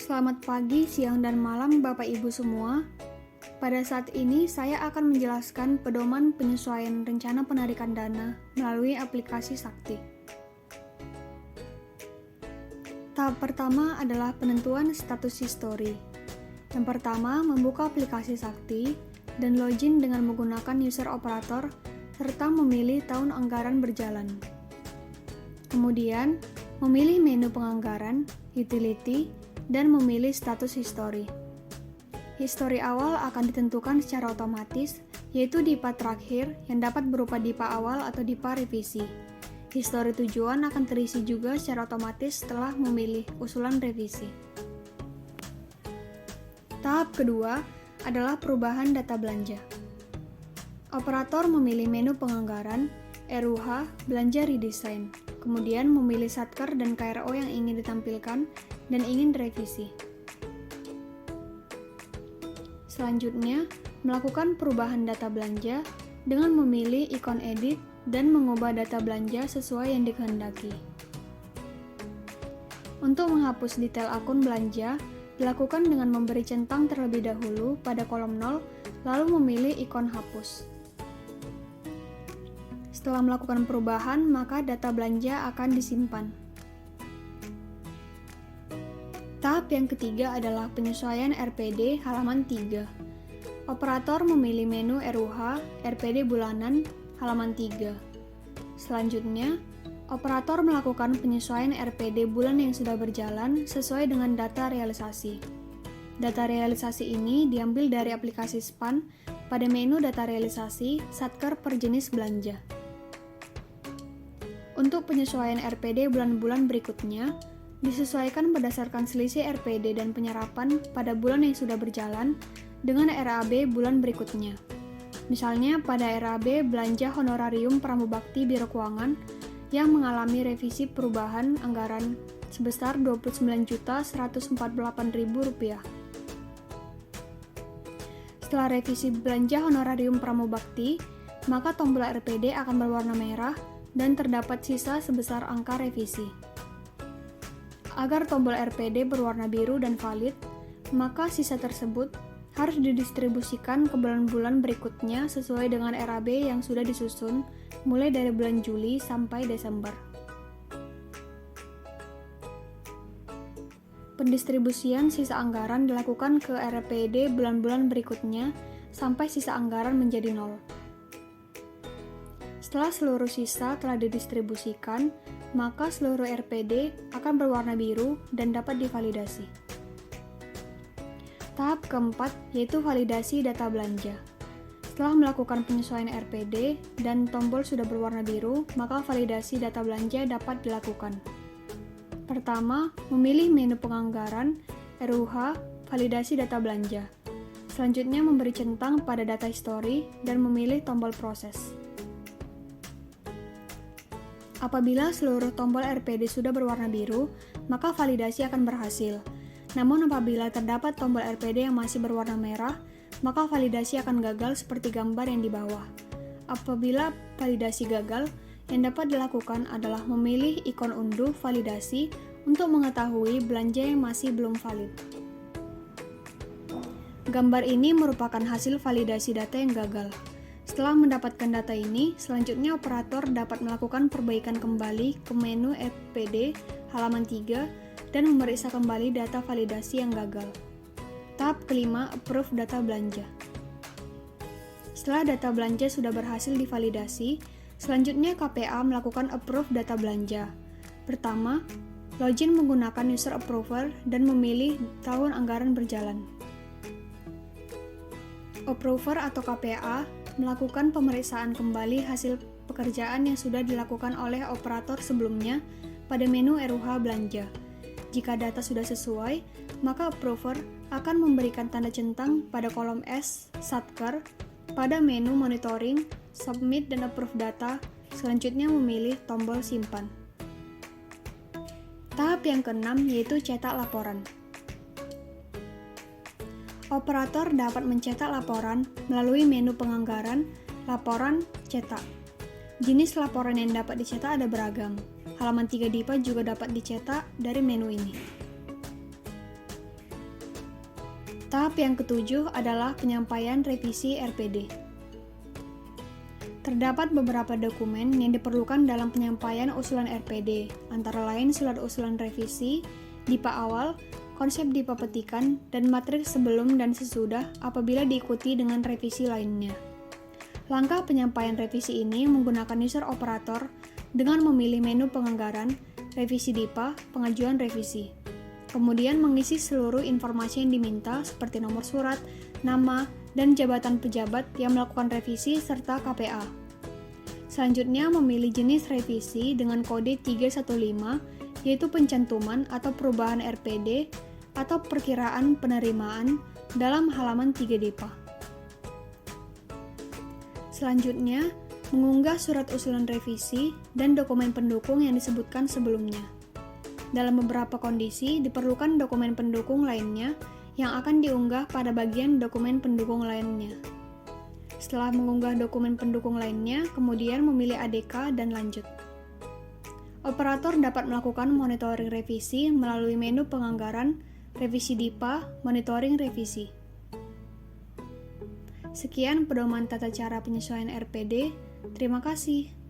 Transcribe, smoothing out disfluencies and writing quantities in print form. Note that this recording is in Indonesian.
Selamat pagi, siang, dan malam Bapak Ibu semua. Pada saat ini saya akan menjelaskan pedoman penyesuaian rencana penarikan dana melalui aplikasi Sakti. Tahap pertama adalah penentuan status history. Yang pertama, membuka aplikasi Sakti dan login dengan menggunakan user operator serta memilih tahun anggaran berjalan. Kemudian, memilih menu penganggaran, utility, dan memilih status history. History awal akan ditentukan secara otomatis, yaitu DIPA terakhir yang dapat berupa DIPA awal atau DIPA revisi. History tujuan akan terisi juga secara otomatis setelah memilih usulan revisi. Tahap kedua adalah perubahan data belanja. Operator memilih menu penganggaran, RUH, belanja redesign, kemudian memilih satker dan KRO yang ingin ditampilkan dan ingin direvisi. Selanjutnya, melakukan perubahan data belanja dengan memilih ikon edit dan mengubah data belanja sesuai yang dikehendaki. Untuk menghapus detail akun belanja, dilakukan dengan memberi centang terlebih dahulu pada kolom 0, lalu memilih ikon hapus. Setelah melakukan perubahan, maka data belanja akan disimpan. Tahap yang ketiga adalah penyesuaian RPD halaman 3. Operator memilih menu RUH, RPD bulanan, halaman 3. Selanjutnya, operator melakukan penyesuaian RPD bulan yang sudah berjalan sesuai dengan data realisasi. Data realisasi ini diambil dari aplikasi SPAN pada menu data realisasi satker per jenis belanja. Untuk penyesuaian RPD bulan-bulan berikutnya, disesuaikan berdasarkan selisih RPD dan penyerapan pada bulan yang sudah berjalan dengan RAB bulan berikutnya. Misalnya pada RAB belanja honorarium Pramubakti Biro Keuangan yang mengalami revisi perubahan anggaran sebesar Rp29.148.000. Setelah revisi belanja honorarium Pramubakti, maka tombol RPD akan berwarna merah dan terdapat sisa sebesar angka revisi. Agar tombol RPD berwarna biru dan valid, maka sisa tersebut harus didistribusikan ke bulan-bulan berikutnya sesuai dengan RAB yang sudah disusun mulai dari bulan Juli sampai Desember. Pendistribusian sisa anggaran dilakukan ke RPD bulan-bulan berikutnya sampai sisa anggaran menjadi 0. Setelah seluruh sisa telah didistribusikan, maka seluruh RPD akan berwarna biru dan dapat divalidasi. Tahap keempat yaitu validasi data belanja. Setelah melakukan penyesuaian RPD dan tombol sudah berwarna biru, maka validasi data belanja dapat dilakukan. Pertama, memilih menu penganggaran, RUH, validasi data belanja. Selanjutnya memberi centang pada data history dan memilih tombol proses. Apabila seluruh tombol RPD sudah berwarna biru, maka validasi akan berhasil. Namun apabila terdapat tombol RPD yang masih berwarna merah, maka validasi akan gagal seperti gambar yang di bawah. Apabila validasi gagal, yang dapat dilakukan adalah memilih ikon unduh validasi untuk mengetahui belanja yang masih belum valid. Gambar ini merupakan hasil validasi data yang gagal. Setelah mendapatkan data ini, selanjutnya operator dapat melakukan perbaikan kembali ke menu RPD halaman 3 dan memeriksa kembali data validasi yang gagal. Tahap kelima, approve data belanja. Setelah data belanja sudah berhasil divalidasi, selanjutnya KPA melakukan approve data belanja. Pertama, login menggunakan user approver dan memilih tahun anggaran berjalan. Approver atau KPA melakukan pemeriksaan kembali hasil pekerjaan yang sudah dilakukan oleh operator sebelumnya pada menu RUH belanja. Jika data sudah sesuai, maka approver akan memberikan tanda centang pada kolom S, satker, pada menu monitoring, submit dan approve data, selanjutnya memilih tombol simpan. Tahap yang keenam yaitu cetak laporan. Operator dapat mencetak laporan melalui menu penganggaran, laporan, cetak. Jenis laporan yang dapat dicetak ada beragam. Halaman 3 DIPA juga dapat dicetak dari menu ini. Tahap yang ketujuh adalah penyampaian revisi RPD. Terdapat beberapa dokumen yang diperlukan dalam penyampaian usulan RPD, antara lain surat usulan revisi, DIPA awal, konsep DIPA petikan, dan matriks sebelum dan sesudah apabila diikuti dengan revisi lainnya. Langkah penyampaian revisi ini menggunakan user operator dengan memilih menu penganggaran, revisi DIPA, pengajuan revisi. Kemudian mengisi seluruh informasi yang diminta seperti nomor surat, nama, dan jabatan pejabat yang melakukan revisi serta KPA. Selanjutnya memilih jenis revisi dengan kode 315 yaitu pencantuman atau perubahan RPD atau perkiraan penerimaan dalam halaman 3 DIPA. Selanjutnya, mengunggah surat usulan revisi dan dokumen pendukung yang disebutkan sebelumnya. Dalam beberapa kondisi, diperlukan dokumen pendukung lainnya yang akan diunggah pada bagian dokumen pendukung lainnya. Setelah mengunggah dokumen pendukung lainnya, kemudian memilih ADK dan lanjut. Operator dapat melakukan monitoring revisi melalui menu penganggaran, revisi DIPA, monitoring revisi. Sekian pedoman tata cara penyesuaian RPD. Terima kasih.